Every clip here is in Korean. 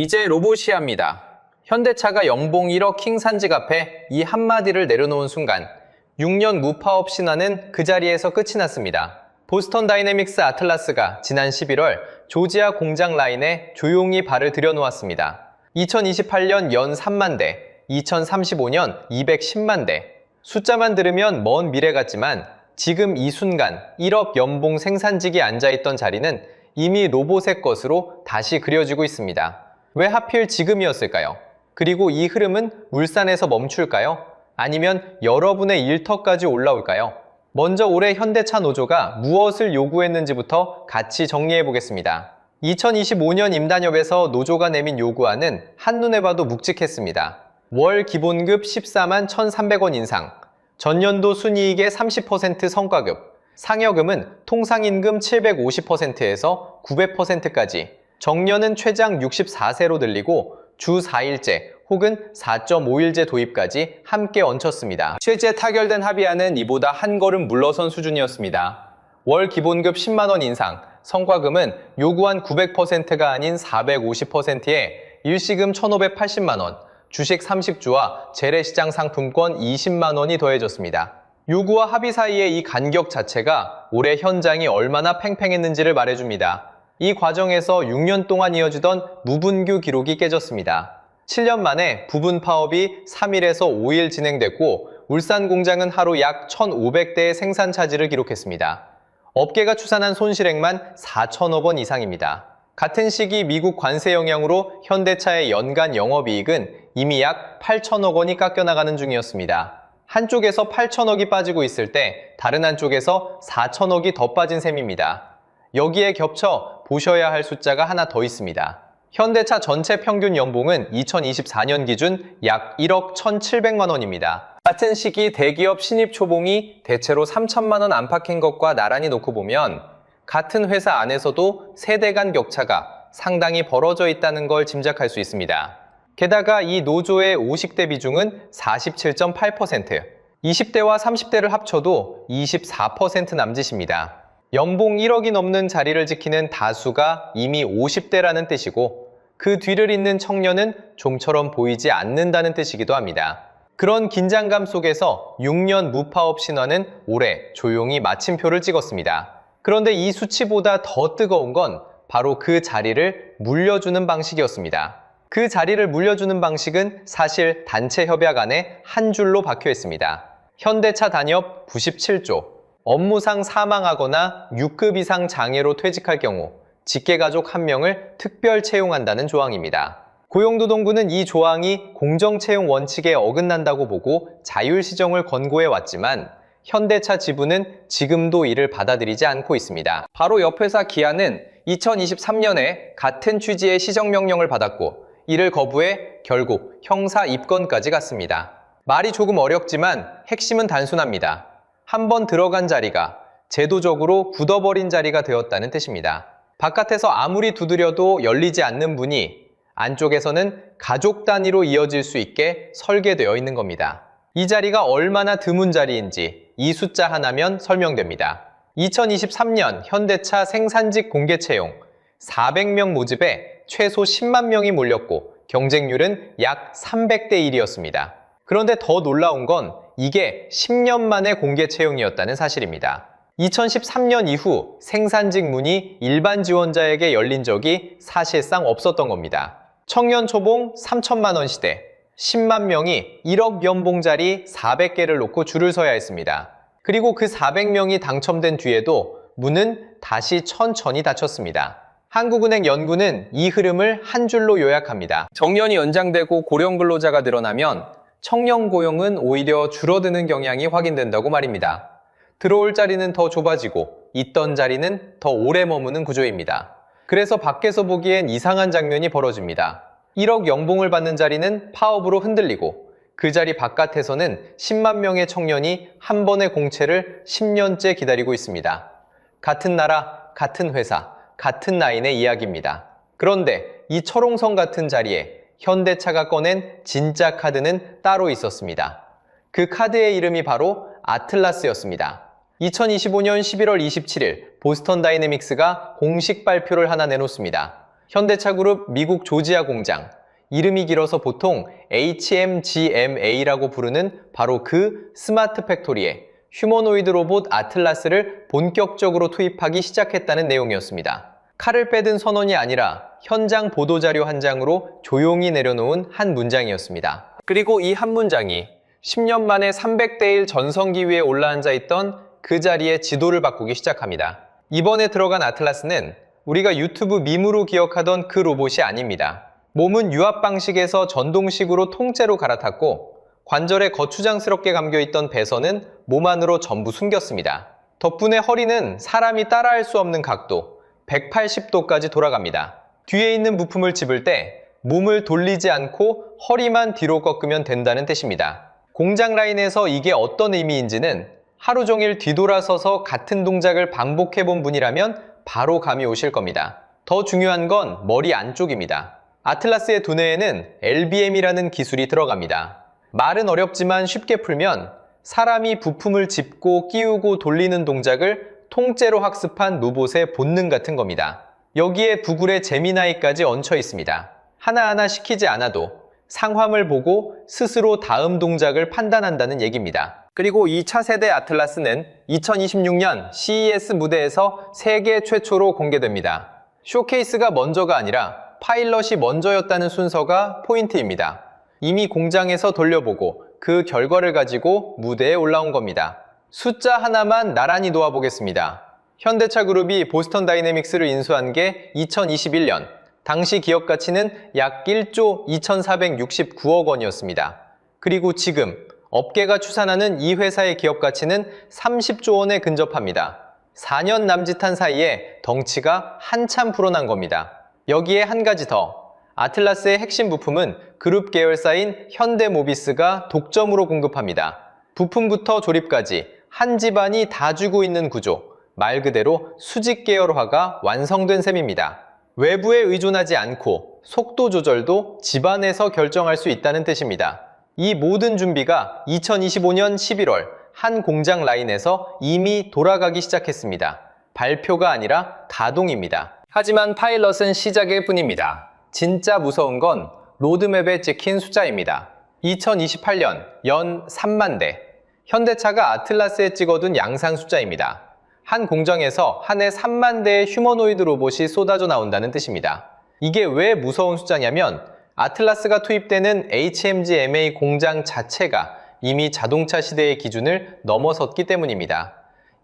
이제 로봇이 합니다. 현대차가 연봉 1억 킹산직 앞에 이 한마디를 내려놓은 순간 6년 무파업 신화는 그 자리에서 끝이 났습니다. 보스턴 다이내믹스 아틀라스가 지난 11월 조지아 공장 라인에 조용히 발을 들여놓았습니다. 2028년 연 3만 대, 2035년 210만 대. 숫자만 들으면 먼 미래 같지만 지금 이 순간 1억 연봉 생산직이 앉아있던 자리는 이미 로봇의 것으로 다시 그려지고 있습니다. 왜 하필 지금이었을까요? 그리고 이 흐름은 울산에서 멈출까요? 아니면 여러분의 일터까지 올라올까요? 먼저 올해 현대차 노조가 무엇을 요구했는지부터 같이 정리해 보겠습니다. 2025년 임단협에서 노조가 내민 요구안은 한눈에 봐도 묵직했습니다. 월 기본급 14만 1,300원 인상, 전년도 순이익의 30% 성과급, 상여금은 통상임금 750%에서 900%까지, 정년은 최장 64세로 늘리고 주 4일제 혹은 4.5일제 도입까지 함께 얹혔습니다. 실제 타결된 합의안은 이보다 한 걸음 물러선 수준이었습니다. 월 기본급 10만원 인상, 성과금은 요구한 900%가 아닌 450%에 일시금 1,580만원, 주식 30주와 재래시장 상품권 20만원이 더해졌습니다. 요구와 합의 사이의 이 간격 자체가 올해 현장이 얼마나 팽팽했는지를 말해줍니다. 이 과정에서 6년 동안 이어지던 무분규 기록이 깨졌습니다. 7년 만에 부분 파업이 3일에서 5일 진행됐고 울산 공장은 하루 약 1,500대의 생산 차질을 기록했습니다. 업계가 추산한 손실액만 4천억 원 이상입니다. 같은 시기 미국 관세 영향으로 현대차의 연간 영업이익은 이미 약 8천억 원이 깎여나가는 중이었습니다. 한쪽에서 8천억이 빠지고 있을 때 다른 한쪽에서 4천억이 더 빠진 셈입니다. 여기에 겹쳐 보셔야 할 숫자가 하나 더 있습니다. 현대차 전체 평균 연봉은 2024년 기준 약 1억 1,700만 원입니다. 같은 시기 대기업 신입 초봉이 대체로 3천만 원 안팎인 것과 나란히 놓고 보면 같은 회사 안에서도 세대 간 격차가 상당히 벌어져 있다는 걸 짐작할 수 있습니다. 게다가 이 노조의 50대 비중은 47.8%, 20대와 30대를 합쳐도 24% 남짓입니다. 연봉 1억이 넘는 자리를 지키는 다수가 이미 50대라는 뜻이고 그 뒤를 잇는 청년은 좀처럼 보이지 않는다는 뜻이기도 합니다. 그런 긴장감 속에서 6년 무파업 신화는 올해 조용히 마침표를 찍었습니다. 그런데 이 수치보다 더 뜨거운 건 바로 그 자리를 물려주는 방식이었습니다. 그 자리를 물려주는 방식은 사실 단체 협약 안에 한 줄로 박혀 있습니다. 현대차 단협 97조. 업무상 사망하거나 6급 이상 장애로 퇴직할 경우 직계가족 1명을 특별 채용한다는 조항입니다. 고용노동부는 이 조항이 공정채용 원칙에 어긋난다고 보고 자율시정을 권고해 왔지만 현대차 지부는 지금도 이를 받아들이지 않고 있습니다. 바로 옆 회사 기아는 2023년에 같은 취지의 시정명령을 받았고 이를 거부해 결국 형사 입건까지 갔습니다. 말이 조금 어렵지만 핵심은 단순합니다. 한번 들어간 자리가 제도적으로 굳어버린 자리가 되었다는 뜻입니다. 바깥에서 아무리 두드려도 열리지 않는 문이 안쪽에서는 가족 단위로 이어질 수 있게 설계되어 있는 겁니다. 이 자리가 얼마나 드문 자리인지 이 숫자 하나면 설명됩니다. 2023년 현대차 생산직 공개 채용 400명 모집에 최소 10만 명이 몰렸고 경쟁률은 약 300대 1이었습니다. 그런데 더 놀라운 건 이게 10년 만에 공개 채용이었다는 사실입니다. 2013년 이후 생산직 문이 일반 지원자에게 열린 적이 사실상 없었던 겁니다. 청년 초봉 3천만 원 시대, 10만 명이 1억 연봉자리 400개를 놓고 줄을 서야 했습니다. 그리고 그 400명이 당첨된 뒤에도 문은 다시 천천히 닫혔습니다. 한국은행 연구는 이 흐름을 한 줄로 요약합니다. 정년이 연장되고 고령 근로자가 늘어나면 청년 고용은 오히려 줄어드는 경향이 확인된다고 말입니다. 들어올 자리는 더 좁아지고 있던 자리는 더 오래 머무는 구조입니다. 그래서 밖에서 보기엔 이상한 장면이 벌어집니다. 1억 연봉을 받는 자리는 파업으로 흔들리고 그 자리 바깥에서는 10만 명의 청년이 한 번의 공채를 10년째 기다리고 있습니다. 같은 나라, 같은 회사, 같은 라인의 이야기입니다. 그런데 이 철옹성 같은 자리에 현대차가 꺼낸 진짜 카드는 따로 있었습니다. 그 카드의 이름이 바로 아틀라스였습니다. 2025년 11월 27일 보스턴 다이내믹스가 공식 발표를 하나 내놓습니다. 현대차그룹 미국 조지아 공장, 이름이 길어서 보통 HMGMA라고 부르는 바로 그 스마트 팩토리에 휴머노이드 로봇 아틀라스를 본격적으로 투입하기 시작했다는 내용이었습니다. 칼을 빼든 선언이 아니라 현장 보도자료 한 장으로 조용히 내려놓은 한 문장이었습니다. 그리고 이 한 문장이 10년 만에 300대 1 전성기 위에 올라앉아 있던 그 자리에 지도를 바꾸기 시작합니다. 이번에 들어간 아틀라스는 우리가 유튜브 밈으로 기억하던 그 로봇이 아닙니다. 몸은 유압 방식에서 전동식으로 통째로 갈아탔고 관절에 거추장스럽게 감겨있던 배선은 몸 안으로 전부 숨겼습니다. 덕분에 허리는 사람이 따라할 수 없는 각도 180도까지 돌아갑니다. 뒤에 있는 부품을 집을 때 몸을 돌리지 않고 허리만 뒤로 꺾으면 된다는 뜻입니다. 공장 라인에서 이게 어떤 의미인지는 하루 종일 뒤돌아서서 같은 동작을 반복해본 분이라면 바로 감이 오실 겁니다. 더 중요한 건 머리 안쪽입니다. 아틀라스의 두뇌에는 LBM이라는 기술이 들어갑니다. 말은 어렵지만 쉽게 풀면 사람이 부품을 짚고 끼우고 돌리는 동작을 통째로 학습한 로봇의 본능 같은 겁니다. 여기에 구글의 제미나이까지 얹혀 있습니다. 하나하나 시키지 않아도 상황을 보고 스스로 다음 동작을 판단한다는 얘기입니다. 그리고 이 차세대 아틀라스는 2026년 CES 무대에서 세계 최초로 공개됩니다. 쇼케이스가 먼저가 아니라 파일럿이 먼저였다는 순서가 포인트입니다. 이미 공장에서 돌려보고 그 결과를 가지고 무대에 올라온 겁니다. 숫자 하나만 나란히 놓아보겠습니다. 현대차 그룹이 보스턴 다이내믹스를 인수한 게 2021년, 당시 기업 가치는 약 1조 2,469억 원이었습니다. 그리고 지금 업계가 추산하는 이 회사의 기업 가치는 30조 원에 근접합니다. 4년 남짓한 사이에 덩치가 한참 불어난 겁니다. 여기에 한 가지 더, 아틀라스의 핵심 부품은 그룹 계열사인 현대모비스가 독점으로 공급합니다. 부품부터 조립까지 한 집안이 다 쥐고 있는 구조, 말 그대로 수직 계열화가 완성된 셈입니다. 외부에 의존하지 않고 속도 조절도 집안에서 결정할 수 있다는 뜻입니다. 이 모든 준비가 2025년 11월 한 공장 라인에서 이미 돌아가기 시작했습니다. 발표가 아니라 가동입니다. 하지만 파일럿은 시작일 뿐입니다. 진짜 무서운 건 로드맵에 찍힌 숫자입니다. 2028년 연 3만 대. 현대차가 아틀라스에 찍어둔 양상 숫자입니다. 한 공장에서 한 해 3만 대의 휴머노이드 로봇이 쏟아져 나온다는 뜻입니다. 이게 왜 무서운 숫자냐면 아틀라스가 투입되는 HMGMA 공장 자체가 이미 자동차 시대의 기준을 넘어섰기 때문입니다.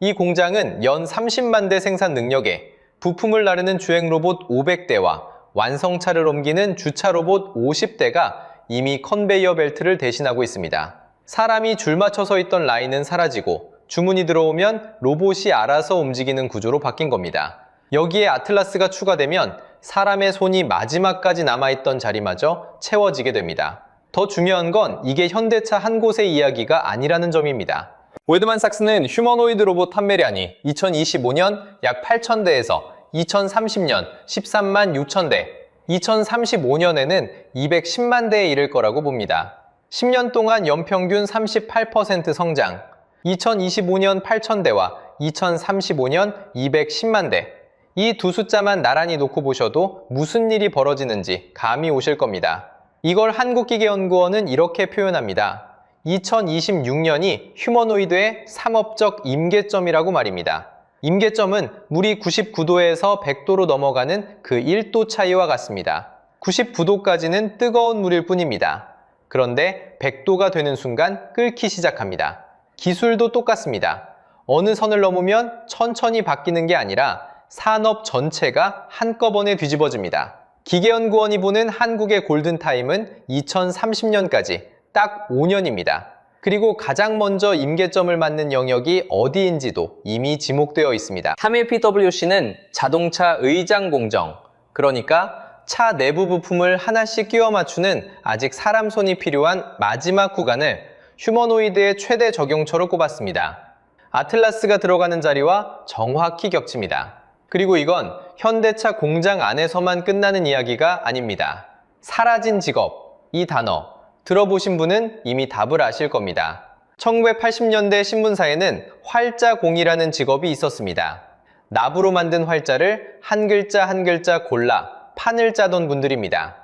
이 공장은 연 30만 대 생산 능력에 부품을 나르는 주행 로봇 500대와 완성차를 옮기는 주차 로봇 50대가 이미 컨베이어 벨트를 대신하고 있습니다. 사람이 줄 맞춰 서 있던 라인은 사라지고 주문이 들어오면 로봇이 알아서 움직이는 구조로 바뀐 겁니다. 여기에 아틀라스가 추가되면 사람의 손이 마지막까지 남아있던 자리마저 채워지게 됩니다. 더 중요한 건 이게 현대차 한 곳의 이야기가 아니라는 점입니다. 고ld만삭스는 휴머노이드 로봇 판매량이 2025년 약 8,000대에서 2030년 13만 6,000대, 2035년에는 210만 대에 이를 거라고 봅니다. 10년 동안 연평균 38% 성장, 2025년 8,000대와 2035년 210만 대. 이 두 숫자만 나란히 놓고 보셔도 무슨 일이 벌어지는지 감이 오실 겁니다. 이걸 한국기계연구원은 이렇게 표현합니다. 2026년이 휴머노이드의 상업적 임계점이라고 말입니다. 임계점은 물이 99도에서 100도로 넘어가는 그 1도 차이와 같습니다. 99도까지는 뜨거운 물일 뿐입니다. 그런데 100도가 되는 순간 끓기 시작합니다. 기술도 똑같습니다. 어느 선을 넘으면 천천히 바뀌는 게 아니라 산업 전체가 한꺼번에 뒤집어집니다. 기계연구원이 보는 한국의 골든타임은 2030년까지 딱 5년입니다. 그리고 가장 먼저 임계점을 맞는 영역이 어디인지도 이미 지목되어 있습니다. 31PWC는 자동차 의장 공정, 그러니까 차 내부 부품을 하나씩 끼워 맞추는 아직 사람 손이 필요한 마지막 구간을 휴머노이드의 최대 적용처로 꼽았습니다. 아틀라스가 들어가는 자리와 정확히 겹칩니다. 그리고 이건 현대차 공장 안에서만 끝나는 이야기가 아닙니다. 사라진 직업, 이 단어 들어보신 분은 이미 답을 아실 겁니다. 1980년대 신문사에는 활자공이라는 직업이 있었습니다. 납으로 만든 활자를 한 글자 한 글자 골라 판을 짜던 분들입니다.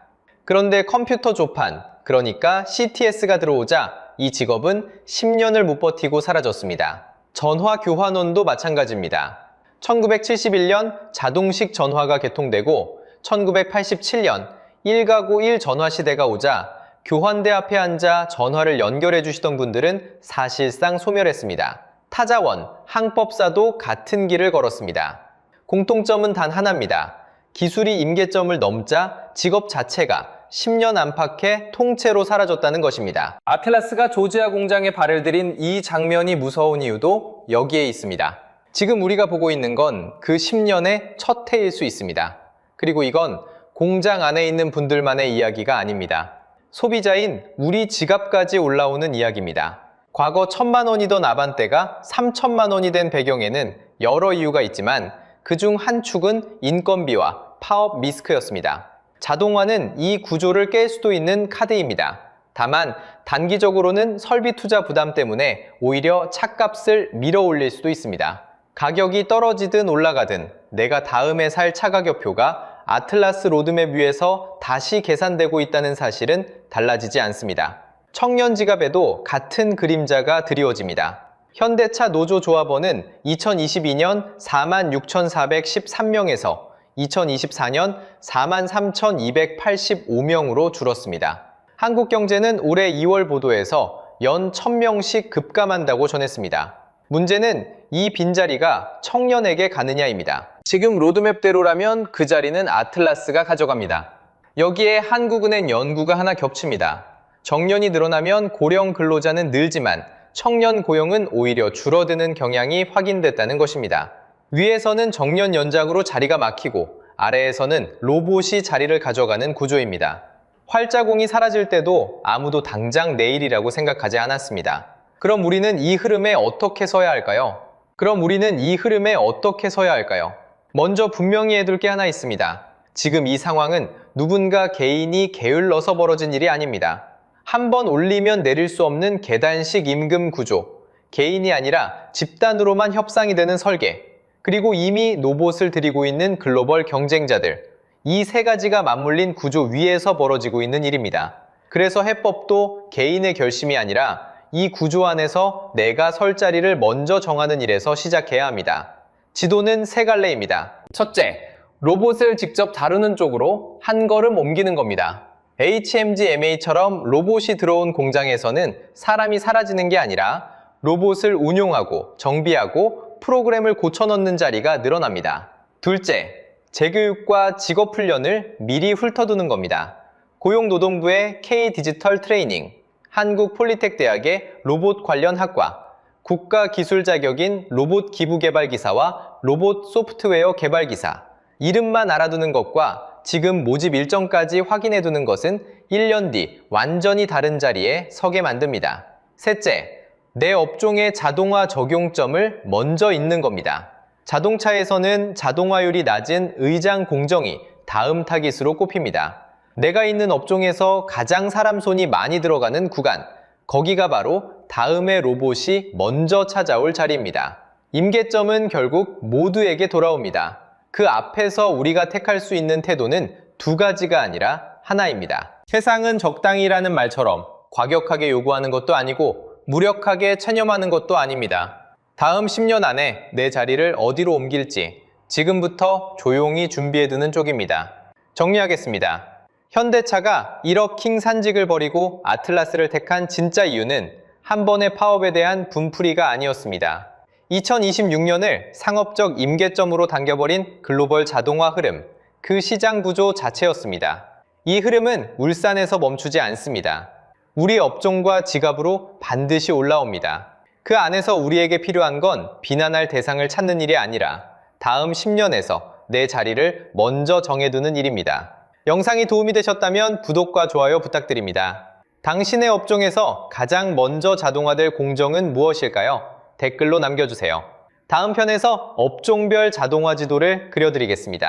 그런데 컴퓨터 조판, 그러니까 CTS가 들어오자 이 직업은 10년을 못 버티고 사라졌습니다. 전화 교환원도 마찬가지입니다. 1971년 자동식 전화가 개통되고 1987년 1가구 1전화 시대가 오자 교환대 앞에 앉아 전화를 연결해 주시던 분들은 사실상 소멸했습니다. 타자원, 항법사도 같은 길을 걸었습니다. 공통점은 단 하나입니다. 기술이 임계점을 넘자 직업 자체가 10년 안팎에 통째로 사라졌다는 것입니다. 아틀라스가 조지아 공장에 발을 들인 이 장면이 무서운 이유도 여기에 있습니다. 지금 우리가 보고 있는 건 그 10년의 첫 해일 수 있습니다. 그리고 이건 공장 안에 있는 분들만의 이야기가 아닙니다. 소비자인 우리 지갑까지 올라오는 이야기입니다. 과거 1,000만 원이던 아반떼가 3,000만 원이 된 배경에는 여러 이유가 있지만 그중 한 축은 인건비와 파업 리스크였습니다. 자동화는 이 구조를 깰 수도 있는 카드입니다. 다만 단기적으로는 설비 투자 부담 때문에 오히려 차값을 밀어 올릴 수도 있습니다. 가격이 떨어지든 올라가든 내가 다음에 살 차 가격표가 아틀라스 로드맵 위에서 다시 계산되고 있다는 사실은 달라지지 않습니다. 청년 지갑에도 같은 그림자가 드리워집니다. 현대차 노조조합원은 2022년 46,413명에서 2024년 43,285명으로 줄었습니다. 한국경제는 올해 2월 보도에서 연 1,000명씩 급감한다고 전했습니다. 문제는 이 빈자리가 청년에게 가느냐입니다. 지금 로드맵대로라면 그 자리는 아틀라스가 가져갑니다. 여기에 한국은행 연구가 하나 겹칩니다. 정년이 늘어나면 고령 근로자는 늘지만 청년 고용은 오히려 줄어드는 경향이 확인됐다는 것입니다. 위에서는 정년 연장으로 자리가 막히고 아래에서는 로봇이 자리를 가져가는 구조입니다. 활자공이 사라질 때도 아무도 당장 내일이라고 생각하지 않았습니다. 그럼 우리는 이 흐름에 어떻게 서야 할까요? 먼저 분명히 해둘 게 하나 있습니다. 지금 이 상황은 누군가 개인이 게을러서 벌어진 일이 아닙니다. 한 번 올리면 내릴 수 없는 계단식 임금 구조, 개인이 아니라 집단으로만 협상이 되는 설계, 그리고 이미 로봇을 들이고 있는 글로벌 경쟁자들, 이 세 가지가 맞물린 구조 위에서 벌어지고 있는 일입니다. 그래서 해법도 개인의 결심이 아니라 이 구조 안에서 내가 설 자리를 먼저 정하는 일에서 시작해야 합니다. 지도는 세 갈래입니다. 첫째, 로봇을 직접 다루는 쪽으로 한 걸음 옮기는 겁니다. HMG/MA처럼 로봇이 들어온 공장에서는 사람이 사라지는 게 아니라 로봇을 운용하고 정비하고 프로그램을 고쳐넣는 자리가 늘어납니다. 둘째, 재교육과 직업훈련을 미리 훑어두는 겁니다. 고용노동부의 K-디지털 트레이닝, 한국폴리텍대학의 로봇 관련 학과, 국가기술 자격인 로봇 기부개발기사와 로봇 소프트웨어 개발기사, 이름만 알아두는 것과 지금 모집 일정까지 확인해두는 것은 1년 뒤 완전히 다른 자리에 서게 만듭니다. 셋째, 내 업종의 자동화 적용점을 먼저 잇는 겁니다. 자동차에서는 자동화율이 낮은 의장 공정이 다음 타깃으로 꼽힙니다. 내가 있는 업종에서 가장 사람 손이 많이 들어가는 구간, 거기가 바로 다음의 로봇이 먼저 찾아올 자리입니다. 임계점은 결국 모두에게 돌아옵니다. 그 앞에서 우리가 택할 수 있는 태도는 두 가지가 아니라 하나입니다. 세상은 적당히라는 말처럼 과격하게 요구하는 것도 아니고 무력하게 체념하는 것도 아닙니다. 다음 10년 안에 내 자리를 어디로 옮길지 지금부터 조용히 준비해두는 쪽입니다. 정리하겠습니다. 현대차가 1억 킹 산직을 버리고 아틀라스를 택한 진짜 이유는 한 번의 파업에 대한 분풀이가 아니었습니다. 2026년을 상업적 임계점으로 당겨버린 글로벌 자동화 흐름, 그 시장 구조 자체였습니다. 이 흐름은 울산에서 멈추지 않습니다. 우리 업종과 지갑으로 반드시 올라옵니다. 그 안에서 우리에게 필요한 건 비난할 대상을 찾는 일이 아니라 다음 10년에서 내 자리를 먼저 정해두는 일입니다. 영상이 도움이 되셨다면 구독과 좋아요 부탁드립니다. 당신의 업종에서 가장 먼저 자동화될 공정은 무엇일까요? 댓글로 남겨주세요. 다음 편에서 업종별 자동화 지도를 그려드리겠습니다.